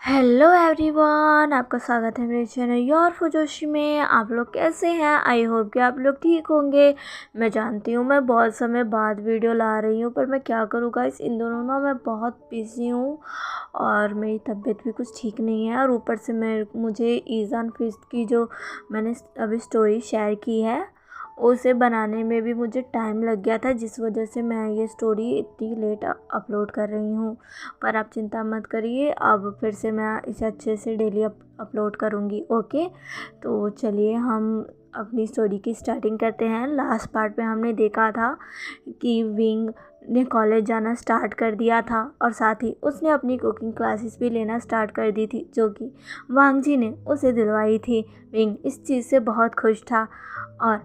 Hello everyone, आपका स्वागत है मेरे चैनल योर फुजोशी में। आप लोग कैसे हैं? आई होप कि आप लोग ठीक होंगे। मैं जानती हूँ मैं बहुत समय बाद वीडियो ला रही हूँ, पर मैं क्या करूँ गाइस, इन दोनों ना मैं बहुत बिज़ी हूँ और मेरी तबीयत भी कुछ ठीक नहीं है। और ऊपर से मुझे ईज़ान फेस्ट की जो मैंने अभी स्टोरी शेयर की है उसे बनाने में भी मुझे टाइम लग गया था, जिस वजह से मैं ये स्टोरी इतनी लेट अपलोड कर रही हूँ। पर आप चिंता मत करिए, अब फिर से मैं इसे अच्छे से डेली अपलोड करूँगी। ओके, तो चलिए हम अपनी स्टोरी की स्टार्टिंग करते हैं। लास्ट पार्ट में हमने देखा था कि विंग ने कॉलेज जाना स्टार्ट कर दिया था और साथ ही उसने अपनी कुकिंग क्लासेस भी लेना स्टार्ट कर दी थी, जो कि वांग जी ने उसे दिलवाई थी। विंग इस चीज़ से बहुत खुश था और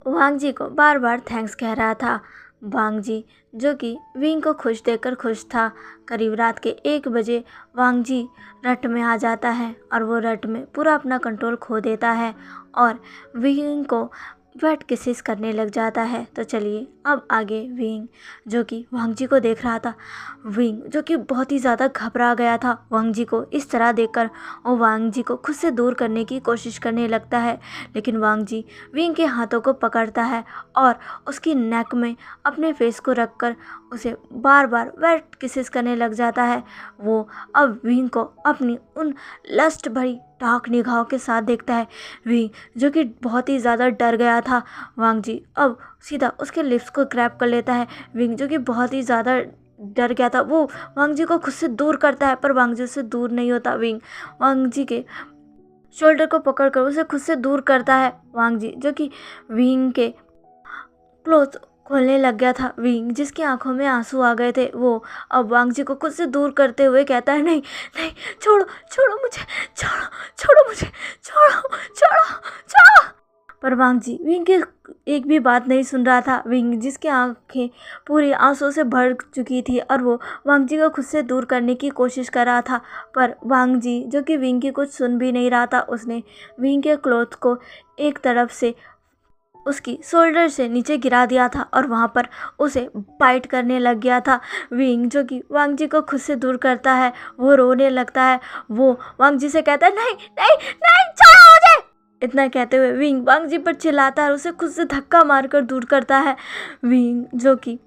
वांग जी को बार बार थैंक्स कह रहा था। वांग जी जो कि विंग को खुश देखकर खुश था। करीब रात के 1 बजे वांग जी रट में आ जाता है और वो रट में पूरा अपना कंट्रोल खो देता है और विंग को वेट किसेस करने लग जाता है। तो चलिए अब आगे विंग जो कि वांग जी को देख रहा था, विंग जो कि बहुत ही ज़्यादा घबरा गया था वांग जी को इस तरह देखकर, वो वांग जी को खुद से दूर करने की कोशिश करने लगता है। लेकिन वांग जी विंग के हाथों को पकड़ता है और उसकी नेक में अपने फेस को रखकर उसे बार बार वेट किसेस करने लग जाता है। वो अब विंग को अपनी उन लस्ट भरी डार्क निगाहों के साथ देखता है। विंग जो कि बहुत ही ज़्यादा डर गया था, वांग जी अब सीधा उसके लिप्स को ग्रैब कर लेता है। विंग जो कि बहुत ही ज़्यादा डर गया था, वो वांग जी को खुद से दूर करता है, पर वांग जी उससे दूर नहीं होता। विंग वांग जी के शोल्डर को पकड़कर उसे खुद से दूर करता है। वांग जी जो कि विंग के क्लोथ खोलने लग गया था। विंग जिसकी आंखों में आंसू आ गए थे, वो अब वांग जी को खुद से दूर करते हुए कहता है, नहीं नहीं, छोड़ो छोड़ो मुझे, छोड़ो छोड़ो मुझे, छोड़ो छोड़ो छोड़ो। पर वांग जी विंग की एक भी बात नहीं सुन रहा था। विंग जिसकी आंखें पूरी आंसू से भर चुकी थी और वो वांग जी को खुद से दूर करने की कोशिश कर रहा था, पर वांग जी जो कि विंग की कुछ सुन भी नहीं रहा था, उसने विंग के क्लॉथ को एक तरफ से उसकी शोल्डर से नीचे गिरा दिया था और वहाँ पर उसे बाइट करने लग गया था। विंग जो कि वांग जी को खुद से दूर करता है, वो रोने लगता है। वो वांग जी से कहता है, नहीं नहीं नहीं, छोड़ो मुझे। इतना कहते हुए विंग वांग जी पर चिल्लाता है और उसे खुद से धक्का मारकर दूर करता है। विंग जो कि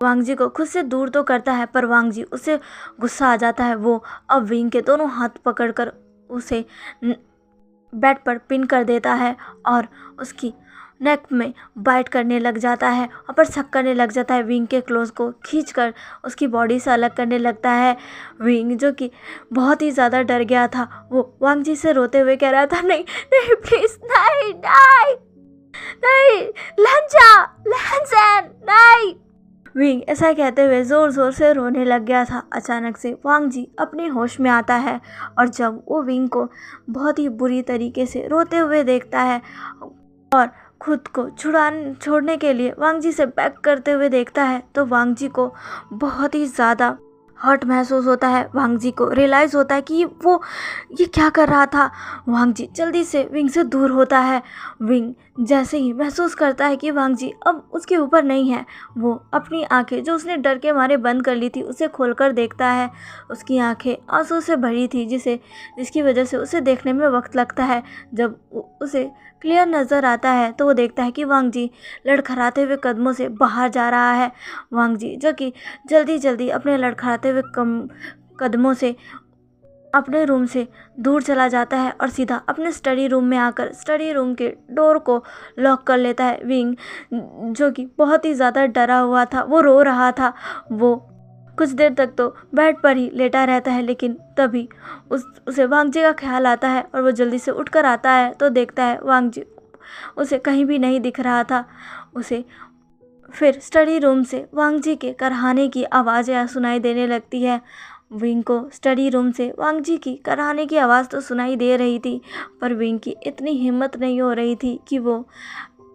वांग जी को खुद से दूर तो करता है, पर वांग जी उसे गुस्सा आ जाता है। वो अब विंग के दोनों हाथ पकड़कर उसे बेड पर पिन कर देता है और उसकी नेक में बाइट करने लग जाता है और पर शक करने लग जाता है। विंग के क्लोज को खींचकर उसकी बॉडी से अलग करने लगता है। विंग जो कि बहुत ही ज़्यादा डर गया था, वो वांग जी से रोते हुए कह रहा था, नहीं नहीं प्लीज़, नहीं नहीं नहीं, लंजा लंजन नहीं। विंग ऐसा कहते हुए ज़ोर ज़ोर से रोने लग गया था। अचानक से वांग जी अपने होश में आता है और जब वो विंग को बहुत ही बुरी तरीके से रोते हुए देखता है और खुद को छोड़ने के लिए वांग जी से बैक करते हुए देखता है, तो वांग जी को बहुत ही ज़्यादा हर्ट महसूस होता है। वांग जी को रियलाइज़ होता है कि वो ये क्या कर रहा था। वांग जी जल्दी से विंग से दूर होता है। विंग जैसे ही महसूस करता है कि वांग जी अब उसके ऊपर नहीं है, वो अपनी आंखें जो उसने डर के मारे बंद कर ली थी उसे खोलकर देखता है। उसकी आंखें आंसू से भरी थी, जिसकी वजह से उसे देखने में वक्त लगता है। जब उसे क्लियर नज़र आता है तो वो देखता है कि वांग जी लड़खड़ाते हुए कदमों से बाहर जा रहा है। वांग जी जो कि जल्दी जल्दी अपने लड़खड़ाते हुए कदमों से अपने रूम से दूर चला जाता है और सीधा अपने स्टडी रूम में आकर स्टडी रूम के डोर को लॉक कर लेता है। विंग जो कि बहुत ही ज़्यादा डरा हुआ था, वो रो रहा था। वो कुछ देर तक तो बेड पर ही लेटा रहता है, लेकिन तभी उसे वांग जी का ख्याल आता है और वो जल्दी से उठकर आता है तो देखता है वांग जी उसे कहीं भी नहीं दिख रहा था। उसे फिर स्टडी रूम से वांग जी के कराहने की आवाज़ें सुनाई देने लगती है। विंग को स्टडी रूम से वांग जी की कराहने की आवाज़ तो सुनाई दे रही थी, पर विंग की इतनी हिम्मत नहीं हो रही थी कि वो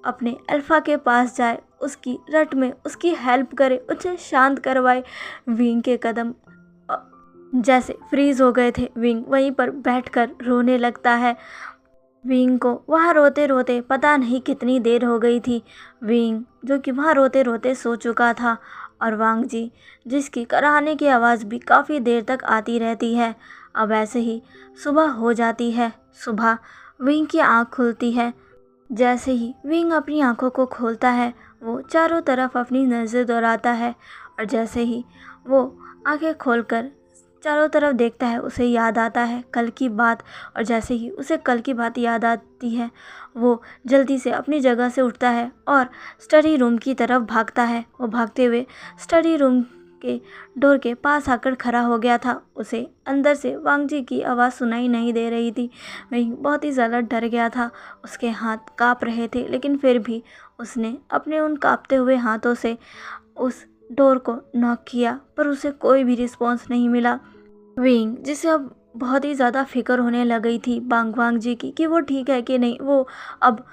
अपने अल्फ़ा के पास जाए, उसकी रट में उसकी हेल्प करे, उसे शांत करवाए। विंग के कदम जैसे फ्रीज हो गए थे। विंग वहीं पर बैठकर रोने लगता है। विंग को वहाँ रोते रोते पता नहीं कितनी देर हो गई थी। विंग जो कि वहाँ रोते रोते सो चुका था और वांग जी जिसकी कराहने की आवाज़ भी काफ़ी देर तक आती रहती है। अब ऐसे ही सुबह हो जाती है। सुबह विंग की आँख खुलती है। जैसे ही विंग अपनी आंखों को खोलता है वो चारों तरफ अपनी नज़र दौड़ाता है और जैसे ही वो आंखें खोलकर चारों तरफ देखता है उसे याद आता है कल की बात। और जैसे ही उसे कल की बात याद आती है वो जल्दी से अपनी जगह से उठता है और स्टडी रूम की तरफ भागता है। वो भागते हुए स्टडी रूम के डोर के पास आकर खड़ा हो गया था। उसे अंदर से वांग जी की आवाज़ सुनाई नहीं दे रही थी। वही बहुत ही ज़्यादा डर गया था। उसके हाथ काँप रहे थे लेकिन फिर भी उसने अपने उन काँपते हुए हाथों से उस डोर को नॉक किया पर उसे कोई भी रिस्पॉन्स नहीं मिला। विंग जिसे अब बहुत ही ज़्यादा फिक्र होने लग गई थी वांग जी की कि वो ठीक है कि नहीं, वो अब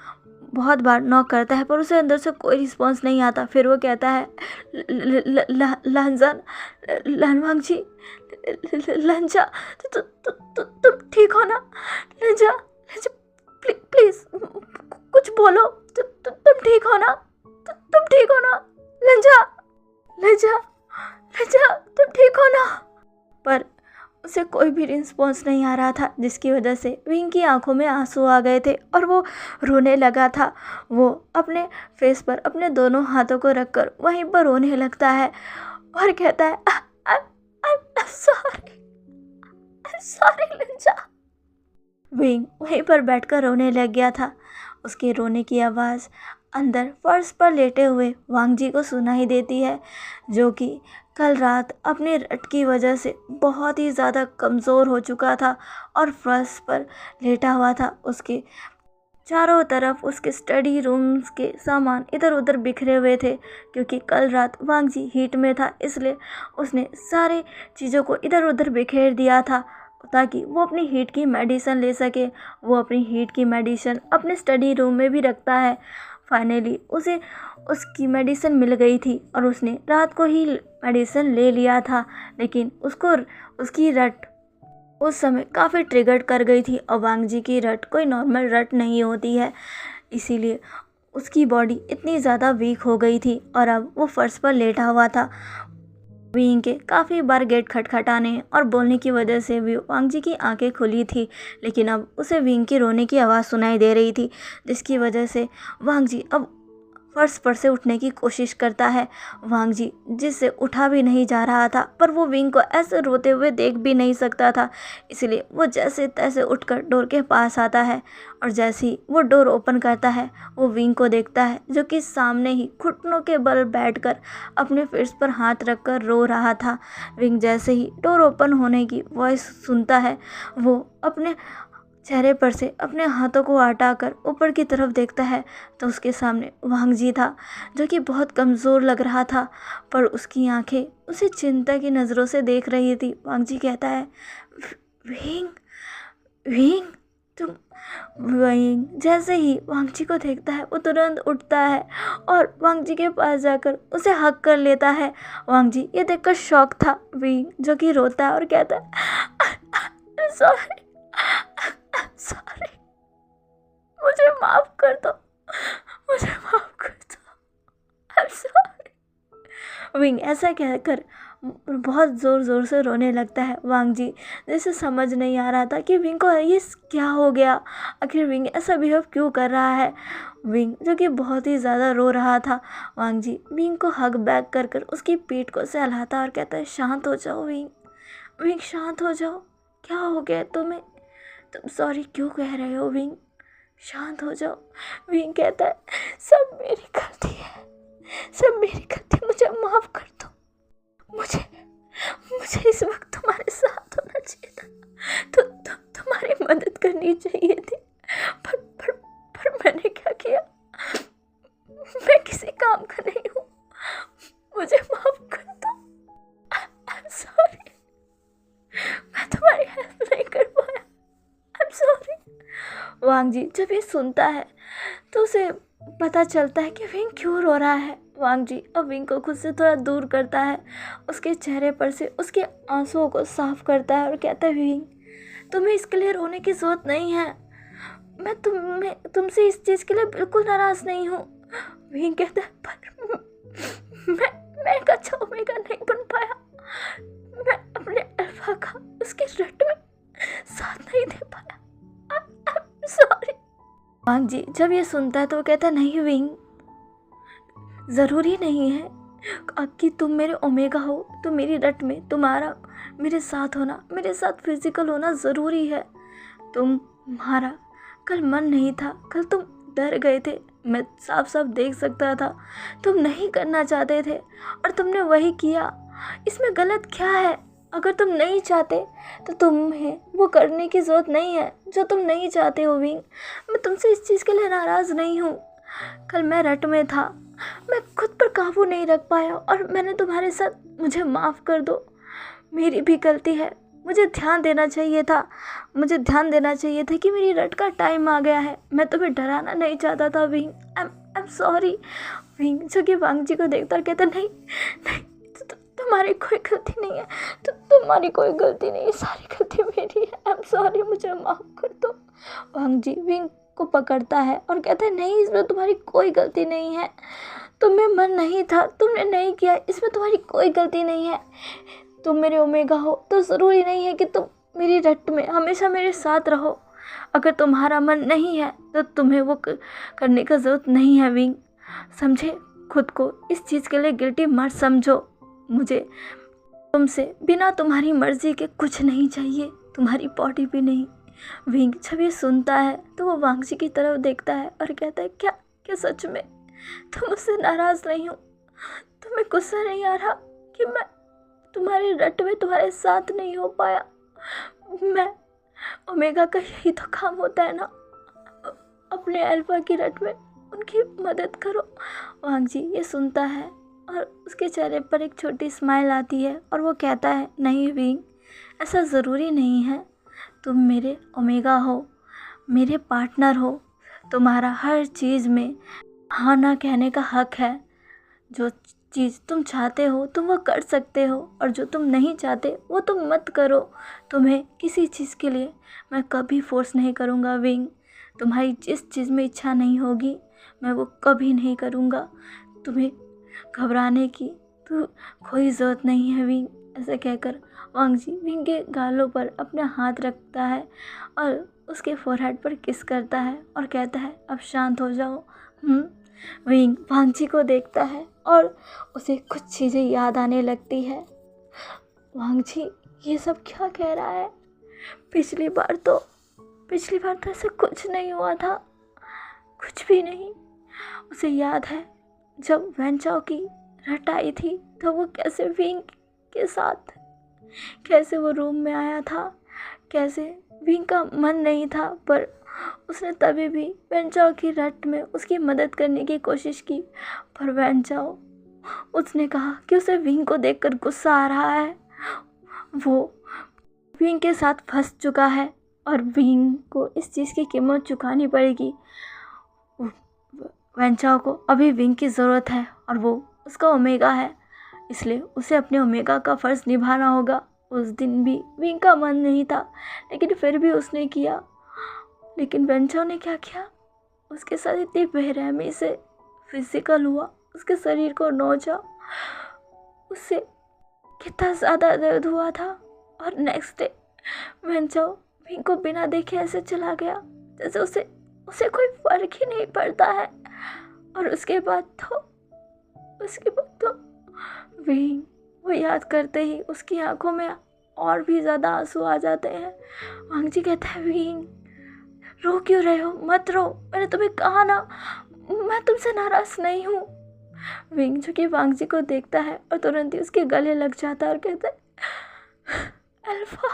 बहुत बार नॉक करता है पर उसे अंदर से कोई रिस्पॉन्स नहीं आता। फिर वो कहता है लहनजान, लहनवांग जी, लहनजा, तुम ठीक हो ना? लहनजा, लहनजा, प्लीज कुछ बोलो, तुम ठीक हो ना? तुम ठीक हो ना? लहनजा, लहनजा, लहनजा, तुम ठीक हो ना? पर उसे कोई भी रिस्पॉन्स नहीं आ रहा था जिसकी वजह से विंग की आंखों में आंसू आ गए थे और वो रोने लगा था। वो अपने फेस पर अपने दोनों हाथों को रखकर वहीं पर रोने लगता है और कहता है I'm sorry लंजा। विंग वहीं पर बैठकर रोने लग गया था। उसके रोने की आवाज़ अंदर फर्श पर लेटे हुए वांग जी को सुनाई देती है जो कि कल रात अपने रट की वजह से बहुत ही ज़्यादा कमज़ोर हो चुका था और फर्श पर लेटा हुआ था। उसके चारों तरफ उसके स्टडी रूम्स के सामान इधर उधर बिखरे हुए थे क्योंकि कल रात वांग जी हीट में था, इसलिए उसने सारे चीज़ों को इधर उधर बिखेर दिया था ताकि वो अपनी हीट की मेडिसिन ले सके। वो अपनी हीट की मेडिसिन अपने स्टडी रूम में भी रखता है। फाइनली उसे उसकी मेडिसिन मिल गई थी और उसने रात को ही मेडिसिन ले लिया था, लेकिन उसको उसकी रट उस समय काफ़ी ट्रिगर कर गई थी और वांग जी की रट कोई नॉर्मल रट नहीं होती है, इसीलिए उसकी बॉडी इतनी ज़्यादा वीक हो गई थी और अब वो फर्श पर लेटा हुआ था। विंग के काफ़ी बार गेट खटखटाने और बोलने की वजह से भी वांग जी की आंखें खुली थी, लेकिन अब उसे विंग की रोने की आवाज़ सुनाई दे रही थी जिसकी वजह से वांग जी अब फर्श पर से उठने की कोशिश करता है। वांग जी जिससे उठा भी नहीं जा रहा था पर वो विंग को ऐसे रोते हुए देख भी नहीं सकता था, इसलिए वो जैसे तैसे उठकर डोर के पास आता है और जैसे ही वो डोर ओपन करता है वो विंग को देखता है जो कि सामने ही घुटनों के बल बैठकर अपने फेस पर हाथ रखकर रो रहा था। विंग जैसे ही डोर ओपन होने की वॉइस सुनता है वो अपने चेहरे पर से अपने हाथों को हटाकर ऊपर की तरफ देखता है तो उसके सामने वांग जी था जो कि बहुत कमज़ोर लग रहा था पर उसकी आंखें उसे चिंता की नज़रों से देख रही थी। वांग जी कहता है विंग, विंग तुम। विंग जैसे ही वांग जी को देखता है वो तुरंत उठता है और वांग जी के पास जाकर उसे हक कर लेता है। वांग जी ये देखकर शॉक था। विंग जो कि रोता है और कहता है सॉरी, सॉरी, मुझे माफ कर दो, मुझे माफ कर दो, I'm sorry। विंग ऐसा कहकर बहुत ज़ोर ज़ोर से रोने लगता है। वांग जी जैसे समझ नहीं आ रहा था कि विंग को ये क्या हो गया, आखिर विंग ऐसा बिहेव क्यों कर रहा है। विंग जो कि बहुत ही ज़्यादा रो रहा था। वांग जी विंग को हग बैक कर कर उसकी पीठ को सहलाता और कहता है शांत हो जाओ विंग, विंग शांत हो जाओ, क्या हो गया तुम्हें, तुम सॉरी क्यों कह रहे हो विंग, शांत हो जाओ। विंग कहता है सब मेरी गलती है, सब मेरी गलती, मुझे माफ़ कर दो, मुझे मुझे इस वक्त तुम्हारे साथ होना चाहिए था, तुम्हारी मदद करनी चाहिए थी, पर मैंने क्या किया, मैं किसी काम का नहीं हूँ, मुझे माफ़ कर दो, I'm sorry, मैं तुम्हारी हेल्प नहीं कर पाया, I'm sorry। वांग जी जब ये सुनता है तो उसे पता चलता है कि विंग क्यों रो रहा है। वांग जी अब विंग को खुद से थोड़ा दूर करता है, उसके चेहरे पर से उसके आंसुओं को साफ करता है और कहता है विंग तुम्हें इसके लिए रोने की ज़रूरत नहीं है, मैं तुमसे इस चीज़ के लिए बिल्कुल नाराज़ नहीं हूँ। विंग कहता है पर मैं एक अच्छा ओमेगा नहीं बन पाया, मैं अपने अल्फा का उसके रट में साथ नहीं दे पाया। सॉरी। वांग जी जब ये सुनता है तो वो कहता है, नहीं विंग, ज़रूरी नहीं है कि तुम मेरे ओमेगा हो तो मेरी रट में तुम्हारा मेरे साथ होना, मेरे साथ फिजिकल होना ज़रूरी है। तुम्हारा कल मन नहीं था, कल तुम डर गए थे, मैं साफ साफ देख सकता था, तुम नहीं करना चाहते थे और तुमने वही किया। इसमें गलत क्या है? अगर तुम नहीं चाहते तो तुम्हें वो करने की ज़रूरत नहीं है जो तुम नहीं चाहते हो विंग। मैं तुमसे इस चीज़ के लिए नाराज़ नहीं हूँ। कल मैं रट में था, मैं खुद पर काबू नहीं रख पाया और मैंने तुम्हारे साथ, मुझे माफ़ कर दो, मेरी भी गलती है। मुझे ध्यान देना चाहिए था कि मेरी रट का टाइम आ गया है। मैं तुम्हें डराना नहीं चाहता था wing. I am sorry wing. जो कि वांग जी को देखता और कहता, नहीं नहीं, तुम्हारी कोई गलती नहीं है, तुम्हारी कोई गलती नहीं है, सारी गलती मेरी है। आई एम सॉरी, मुझे माफ़ कर दो। वांग जी विंग को पकड़ता है और कहता है, नहीं, इसमें तुम्हारी कोई गलती नहीं है, तुम्हें मन नहीं था, तुमने नहीं किया, इसमें तुम्हारी कोई गलती नहीं है। तुम मेरे ओमेगा हो तो ज़रूरी नहीं है कि तुम मेरी रट में हमेशा मेरे साथ रहो। अगर तुम्हारा मन नहीं है तो तुम्हें वो करने का ज़रूरत नहीं है विंग। समझे? खुद को इस चीज़ के लिए गिल्टी मत समझो। मुझे तुमसे बिना तुम्हारी मर्ज़ी के कुछ नहीं चाहिए, तुम्हारी बॉडी भी नहीं। विंग जब ये सुनता है तो वो वांग जी की तरफ देखता है और कहता है, क्या क्या सच में तुम मुझसे नाराज़ नहीं हो? तुम्हें गुस्सा नहीं आ रहा कि मैं तुम्हारे रट में तुम्हारे साथ नहीं हो पाया? मैं ओमेगा का यही तो काम होता है ना, अपने अल्फा की रट में उनकी मदद करो। वांग जी ये सुनता है और उसके चेहरे पर एक छोटी स्माइल आती है और वो कहता है, नहीं विंग, ऐसा ज़रूरी नहीं है। तुम मेरे ओमेगा हो, मेरे पार्टनर हो, तुम्हारा हर चीज़ में हाँ ना कहने का हक है। जो चीज़ तुम चाहते हो तुम वो कर सकते हो और जो तुम नहीं चाहते वो तुम मत करो। तुम्हें किसी चीज़ के लिए मैं कभी फोर्स नहीं करूँगा विंग। तुम्हारी जिस चीज़ में इच्छा नहीं होगी मैं वो कभी नहीं करूँगा। तुम्हें घबराने की तो कोई ज़रूरत नहीं है विंग। ऐसे कहकर वांग जी विंग के गालों पर अपना हाथ रखता है और उसके फोरहेड पर किस करता है और कहता है, अब शांत हो जाओ। विंग वांग जी को देखता है और उसे कुछ चीज़ें याद आने लगती है। वांग जी ये सब क्या कह रहा है? पिछली बार तो ऐसा कुछ नहीं हुआ था, कुछ भी नहीं। उसे याद है जब वेंचाओ की रट आई थी तो वो कैसे विंग के साथ, कैसे वो रूम में आया था, कैसे विंग का मन नहीं था पर उसने तभी भी वेंचाओ की रट में उसकी मदद करने की कोशिश की। पर वेंचाओ, उसने कहा कि उसे विंग को देखकर गुस्सा आ रहा है, वो विंग के साथ फंस चुका है और विंग को इस चीज़ की कीमत चुकानी पड़ेगी। वेंचाओ को अभी विंग की ज़रूरत है और वो उसका ओमेगा है, इसलिए उसे अपने ओमेगा का फ़र्ज़ निभाना होगा। उस दिन भी विंग का मन नहीं था लेकिन फिर भी उसने किया। लेकिन वेंचाओ ने क्या किया? उसके साथ इतनी बेरहमी से फिजिकल हुआ, उसके शरीर को नोचा, उससे कितना ज़्यादा दर्द हुआ था। और नेक्स्ट डे वेंचाओ विंग को बिना देखे ऐसे चला गया जैसे उसे कोई फ़र्क ही नहीं पड़ता है। और उसके बाद तो विंग वो याद करते ही उसकी आंखों में और भी ज़्यादा आंसू आ जाते हैं। वांग जी कहता है, विंग रो क्यों रहे हो? मत रो, मैंने तुम्हें कहा ना, मैं तुमसे नाराज़ नहीं हूँ। विंग जो कि वांग जी को देखता है और तुरंत ही उसके गले लग जाता है और कहता है, अल्फा।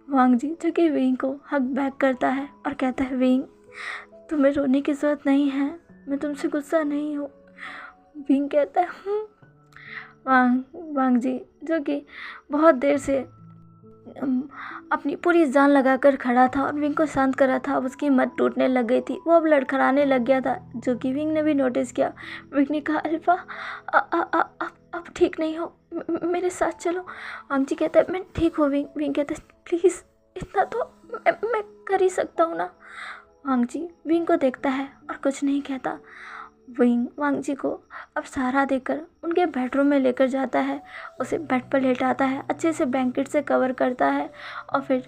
वांग जी जो कि विंग को हग बैक करता है और कहता है, विंग तुम्हें रोने की ज़रूरत नहीं है, मैं तुमसे गुस्सा नहीं हूँ। विंग कहता है वांग जी जो कि बहुत देर से अपनी पूरी जान लगाकर खड़ा था और विंग को शांत कर रहा था, अब उसकी हिम्मत टूटने लग गई थी, वो अब लड़खड़ाने लग गया था, जो कि विंग ने भी नोटिस किया। विंग ने कहा, अल्फा अब ठीक नहीं हो, मेरे साथ चलो। वांग जी कहता है, मैं ठीक हूँ विंग। विंग कहता है, प्लीज़ इतना तो मैं कर ही सकता हूँ ना। वांग जी विंग को देखता है और कुछ नहीं कहता विंग वांग जी को अब सहारा देकर उनके बेडरूम में लेकर जाता है, उसे बेड पर लेटाता है, अच्छे से ब्लैंकेट से कवर करता है और फिर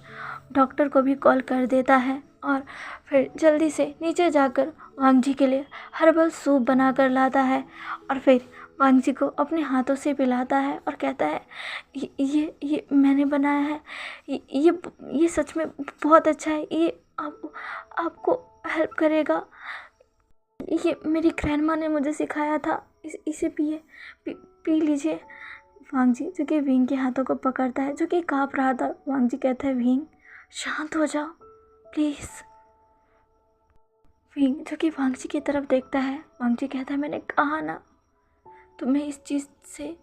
डॉक्टर को भी कॉल कर देता है और फिर जल्दी से नीचे जाकर वांग जी के लिए हर्बल सूप बना कर लाता है और फिर वांग जी को अपने हाथों से पिलाता है और कहता है ये मैंने बनाया है, ये सच में बहुत अच्छा है, ये आपको हेल्प करेगा, ये मेरी ग्रैंडमा ने मुझे सिखाया था, इसे पी लीजिए। वांग जी जो कि विंग के हाथों को पकड़ता है, जो कि काँप रहा था। वांग जी कहता है विंग शांत हो जाओ प्लीज़। विंग जो कि वांग जी की तरफ देखता है। वांग जी कहता है मैंने कहा ना, तुम्हें इस चीज़ से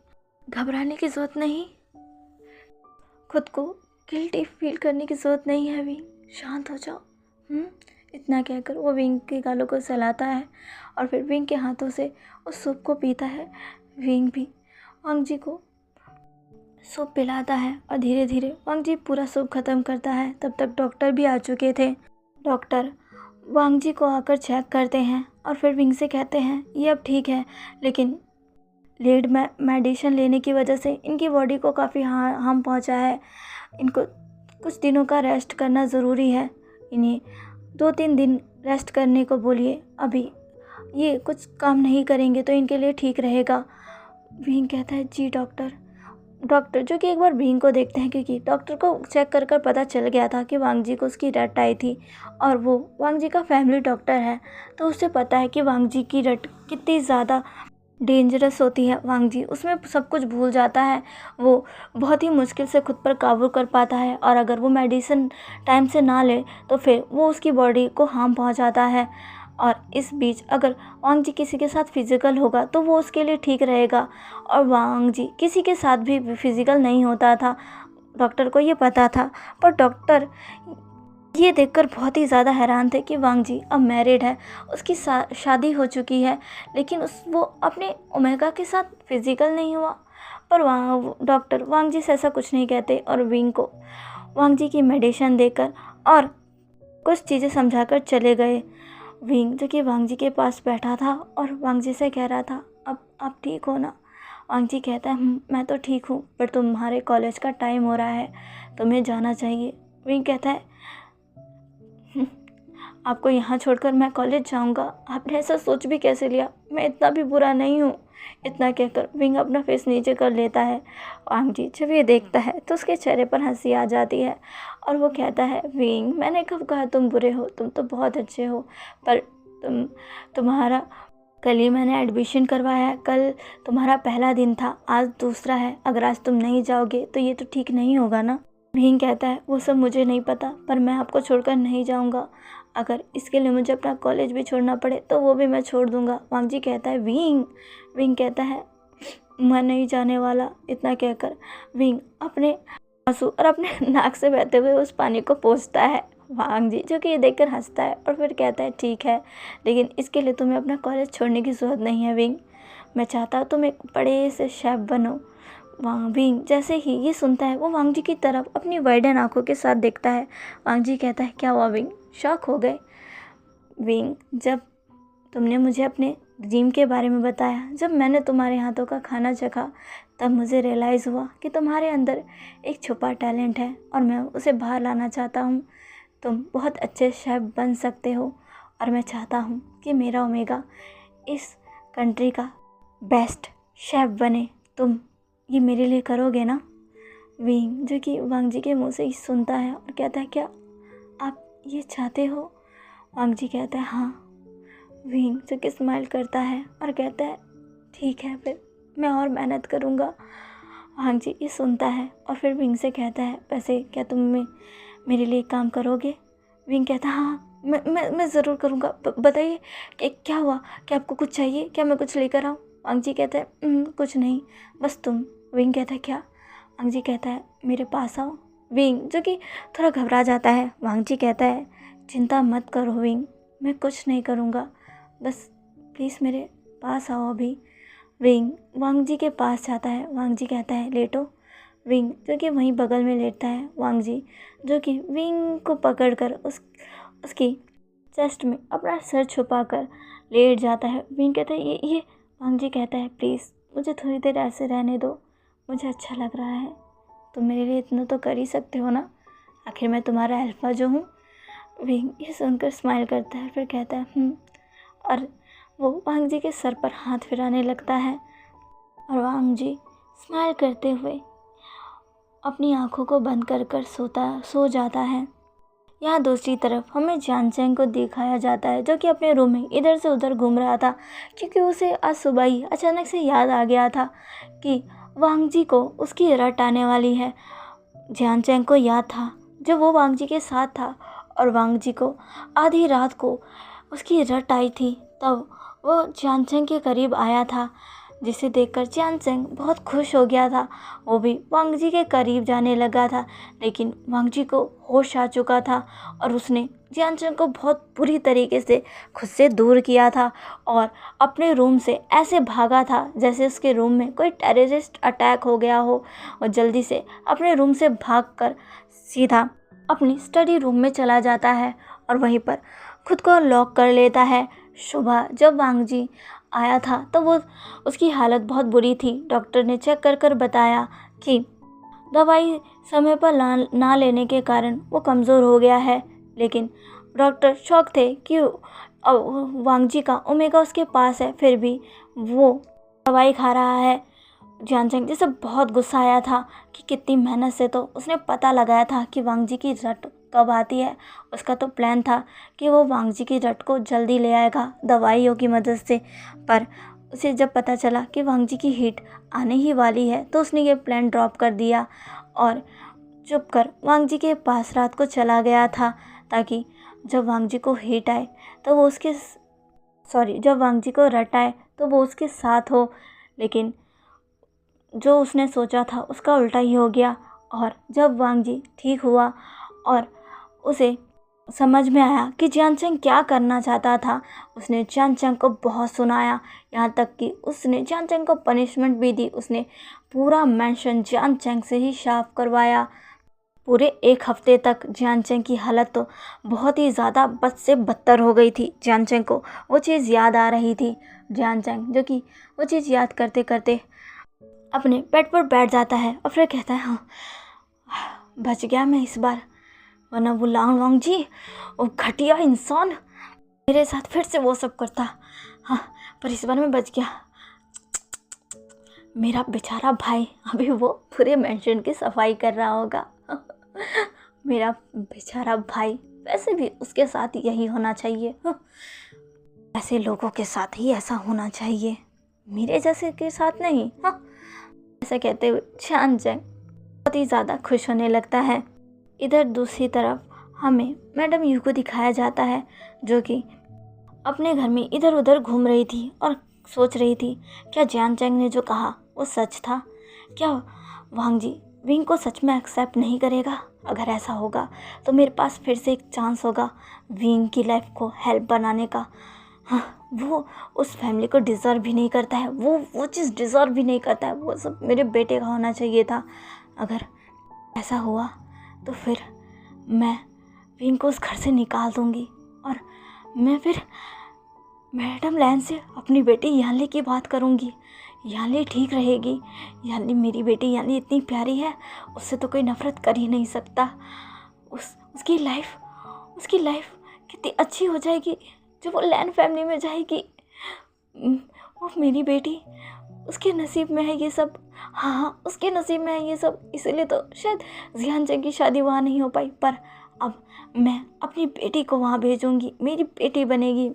घबराने की ज़रूरत नहीं, खुद को गिल्टी फील करने की ज़रूरत नहीं है विंग, शांत हो जाओ। इतना कहकर वो विंग के गालों को सहलाता है और फिर विंग के हाथों से उस सूप को पीता है। विंग भी वांग जी को सूप पिलाता है और धीरे धीरे वांग जी पूरा सूप ख़त्म करता है। तब तक डॉक्टर भी आ चुके थे। डॉक्टर वांग जी को आकर चेक करते हैं और फिर विंग से कहते हैं ये अब ठीक है, लेकिन लेड मेडिसिन लेने की वजह से इनकी बॉडी को काफ़ी हार्म पहुंचा है, इनको कुछ दिनों का रेस्ट करना ज़रूरी है, इन्हें 2-3 दिन रेस्ट करने को बोलिए, अभी ये कुछ काम नहीं करेंगे तो इनके लिए ठीक रहेगा। विंग कहता है जी डॉक्टर। डॉक्टर जो कि एक बार विंग को देखते हैं, क्योंकि डॉक्टर को चेक कर कर पता चल गया था कि वांग जी को उसकी रट आई थी और वो वांग जी का फैमिली डॉक्टर है, तो उससे पता है कि वांग जी की रट कितनी ज़्यादा डेंजरस होती है। वांग जी उसमें सब कुछ भूल जाता है, वो बहुत ही मुश्किल से खुद पर काबू कर पाता है और अगर वो मेडिसिन टाइम से ना ले तो फिर वो उसकी बॉडी को हार्म पहुंचाता है। और इस बीच अगर वांग जी किसी के साथ फिज़िकल होगा तो वो उसके लिए ठीक रहेगा, और वांग जी किसी के साथ भी फिज़िकल नहीं होता था, डॉक्टर को ये पता था। पर डॉक्टर ये देखकर बहुत ही ज़्यादा हैरान थे कि वांग जी अब मैरिड है, उसकी शादी हो चुकी है, लेकिन वो अपने ओमेगा के साथ फिज़िकल नहीं हुआ। पर डॉक्टर वांग जी से ऐसा कुछ नहीं कहते और विंग को वांग जी की मेडिसिन देकर और कुछ चीज़ें समझाकर चले गए। विंग जो कि वांग जी के पास बैठा था और वांग जी से कह रहा था अब आप ठीक हो ना। वांग जी कहता है मैं तो ठीक हूँ, पर तुम्हारे कॉलेज का टाइम हो रहा है, तुम्हें जाना चाहिए। विंग कहता है आपको यहाँ छोड़कर मैं कॉलेज जाऊँगा, आपने ऐसा सोच भी कैसे लिया, मैं इतना भी बुरा नहीं हूँ। इतना कहकर विंग अपना फेस नीचे कर लेता है। वांग जी जब ये देखता है तो उसके चेहरे पर हंसी आ जाती है और वो कहता है विंग मैंने कब कहा तुम बुरे हो, तुम तो बहुत अच्छे हो, पर तुम्हारा कल ही मैंने एडमिशन करवाया है, कल तुम्हारा पहला दिन था, आज दूसरा है, अगर आज तुम नहीं जाओगे तो ये तो ठीक नहीं होगा ना। विंग कहता है वो सब मुझे नहीं पता, पर मैं आपको छोड़कर नहीं जाऊंगा, अगर इसके लिए मुझे अपना कॉलेज भी छोड़ना पड़े तो वो भी मैं छोड़ दूंगा। वांग जी कहता है विंग कहता है मैं नहीं जाने वाला। इतना कहकर विंग अपने आंसू और अपने नाक से बहते हुए उस पानी को पोंछता है। वांग जी जो कि ये देखकर हंसता है और फिर कहता है ठीक है, लेकिन इसके लिए तुम्हें अपना कॉलेज छोड़ने की ज़रूरत नहीं है विंग, मैं चाहता हूँ तुम एक बड़े से शेफ बनो। विंग जैसे ही ये सुनता है वो वांग जी की तरफ अपनी वाइडन आंखों के साथ देखता है। वांग जी कहता है क्या हुआ विंग, शॉक हो गए। विंग जब तुमने मुझे अपने ड्रीम के बारे में बताया, जब मैंने तुम्हारे हाथों का खाना चखा, तब मुझे रियलाइज़ हुआ कि तुम्हारे अंदर एक छुपा टैलेंट है और मैं उसे बाहर लाना चाहता हूँ। तुम बहुत अच्छे शेफ बन सकते हो और मैं चाहता हूँ कि मेरा ओमेगा इस कंट्री का बेस्ट शेफ बने। तुम ये मेरे लिए करोगे ना। विंग जो कि वांग जी के मुंह से ही सुनता है और कहता है क्या आप ये चाहते हो। वांग जी कहता है हाँ। विंग जो कि स्माइल करता है और कहता है ठीक है, फिर मैं और मेहनत करूँगा। वांग जी ये सुनता है और फिर विंग से कहता है वैसे क्या तुम मेरे लिए काम करोगे। विंग कहता है हाँ मैं ज़रूर करूँगा, बताइए कि क्या हुआ, क्या आपको कुछ चाहिए, क्या मैं कुछ लेकर आऊँ। वांग जी कहता है कुछ नहीं, बस तुम। विंग कहता है क्या। वांग जी कहता है मेरे पास आओ। विंग जो कि थोड़ा घबरा जाता है। वांग जी कहता है चिंता मत करो विंग, मैं कुछ नहीं करूँगा, बस प्लीज़ मेरे पास आओ अभी। विंग वांग जी के पास जाता है। वांग जी कहता है लेटो। विंग जो कि वहीं बगल में लेटता है। वांग जी जो कि विंग को पकड़कर उसकी चेस्ट में अपना सर छुपाकर लेट जाता है। विंग कहता है ये वांग जी कहता है प्लीज़ मुझे थोड़ी देर ऐसे रहने दो, मुझे अच्छा लग रहा है, तुम मेरे लिए इतना तो कर ही सकते हो ना, आखिर मैं तुम्हारा अल्फा जो हूँ। विंग ये सुनकर स्माइल करता है, फिर कहता है और वो वांग जी के सर पर हाथ फिराने लगता है और वांग जी स्माइल करते हुए अपनी आंखों को बंद कर सो जाता है। यहाँ दूसरी तरफ हमें जियान चैंग को दिखाया जाता है जो कि अपने रूम में इधर से उधर घूम रहा था, क्योंकि उसे आज सुबह ही अचानक से याद आ गया था कि वांग जी को उसकी रट आने वाली है। जियान चैंग को याद था जब वो वांग जी के साथ था और वांग जी को आधी रात को उसकी रट आई थी, तब वो जियान चैंग के करीब आया था, जिसे देखकर जियान चैंग बहुत खुश हो गया था। वो भी वांग जी के करीब जाने लगा था, लेकिन वांग जी को होश आ चुका था और उसने जियान चैंग को बहुत बुरी तरीके से खुद से दूर किया था और अपने रूम से ऐसे भागा था जैसे उसके रूम में कोई टेररिस्ट अटैक हो गया हो, और जल्दी से अपने रूम से भागकर सीधा अपनी स्टडी रूम में चला जाता है और वहीं पर खुद को लॉक कर लेता है। सुबह जब वांग जी आया था तो वो उसकी हालत बहुत बुरी थी। डॉक्टर ने चेक कर बताया कि दवाई समय पर ना लेने के कारण वो कमज़ोर हो गया है, लेकिन डॉक्टर शौक थे कि वांग जी का ओमेगा उसके पास है, फिर भी वो दवाई खा रहा है। जियान चैंग जिसे बहुत गुस्सा आया था कि कितनी मेहनत से तो उसने पता लगाया था कि वांग जी की रट कब आती है। उसका तो प्लान था कि वो वांग जी की रट को जल्दी ले आएगा दवाइयों की मदद से, पर उसे जब पता चला कि वांग जी की हिट आने ही वाली है तो उसने ये प्लान ड्रॉप कर दिया और चुप कर वांग जी के पास रात को चला गया था, ताकि जब वांग जी को हिट आए तो वो जब वांग जी को रट आए तो वो उसके साथ हो। लेकिन जो उसने सोचा था उसका उल्टा ही हो गया, और जब वांग जी ठीक हुआ और उसे समझ में आया कि जियान चैंग क्या करना चाहता था, उसने जियान चैंग को बहुत सुनाया, यहाँ तक कि उसने जियान चैंग को पनिशमेंट भी दी। उसने पूरा मेंशन जियान चैंग से ही साफ करवाया। पूरे 1 हफ्ते तक जियान चैंग की हालत तो बहुत ही ज़्यादा बद से बदतर हो गई थी। जियान चैंग को वो चीज़ याद आ रही थी। जियान चैंग जो कि वो चीज़ याद करते करते अपने बेड पर बैठ जाता है और फिर कहता है हाँ बच गया मैं इस बार, वरना वो वांग जी वो घटिया इंसान मेरे साथ फिर से वो सब करता। हाँ पर इस बार मैं बच गया। मेरा बेचारा भाई अभी वो पूरे मेंशन की सफाई कर रहा होगा। मेरा बेचारा भाई, वैसे भी उसके साथ यही होना चाहिए। ऐसे लोगों के साथ ही ऐसा होना चाहिए, मेरे जैसे के साथ नहीं। हाँ ऐसा कहते हुए जियान चैंग बहुत ही ज़्यादा खुश होने लगता है। इधर दूसरी तरफ हमें मैडम यू को दिखाया जाता है जो कि अपने घर में इधर उधर घूम रही थी और सोच रही थी क्या जियान चैंग ने जो कहा वो सच था, क्या वांग जी विंग को सच में एक्सेप्ट नहीं करेगा। अगर ऐसा होगा तो मेरे पास फिर से एक चांस होगा विंग की लाइफ को हेल्प बनाने का। हाँ वो उस फैमिली को डिज़र्व भी नहीं करता है, वो चीज़ डिज़र्व भी नहीं करता है, वो सब मेरे बेटे का होना चाहिए था। अगर ऐसा हुआ तो फिर मैं विंग को उस घर से निकाल दूंगी और मैं फिर मैडम लैन से अपनी बेटी यानली की बात करूंगी। यानली ठीक रहेगी, यानली मेरी बेटी यानली इतनी प्यारी है, उससे तो कोई नफ़रत कर ही नहीं सकता। उसकी लाइफ कितनी अच्छी हो जाएगी जब वो लैन फैमिली में जाएगी। वो मेरी बेटी, उसके नसीब में है ये सब। हाँ उसके नसीब में है ये सब, इसीलिए तो शायद जियान चैंग की शादी वहाँ नहीं हो पाई, पर अब मैं अपनी बेटी को वहाँ भेजूँगी, मेरी बेटी बनेगी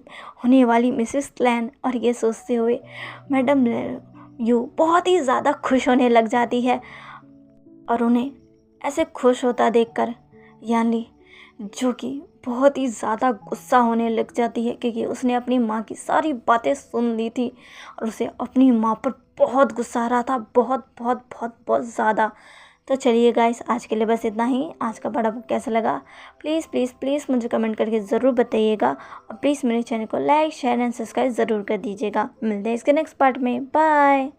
होने वाली मिसेस लैन। और ये सोचते हुए मैडम यू बहुत ही ज़्यादा खुश होने लग जाती है और उन्हें ऐसे खुश होता देखकर यानली जो कि बहुत ही ज़्यादा गुस्सा होने लग जाती है, क्योंकि उसने अपनी माँ की सारी बातें सुन ली थी और उसे अपनी माँ पर बहुत गुस्सा आ रहा था, बहुत बहुत बहुत बहुत ज़्यादा। तो चलिए गाइस आज के लिए बस इतना ही। आज का बड़ा बुक कैसा लगा प्लीज़ प्लीज़ प्लीज़ मुझे कमेंट करके ज़रूर बताइएगा, और प्लीज़ मेरे चैनल को लाइक शेयर एंड सब्सक्राइब ज़रूर कर दीजिएगा। मिलते हैं इसके नेक्स्ट पार्ट में, बाय।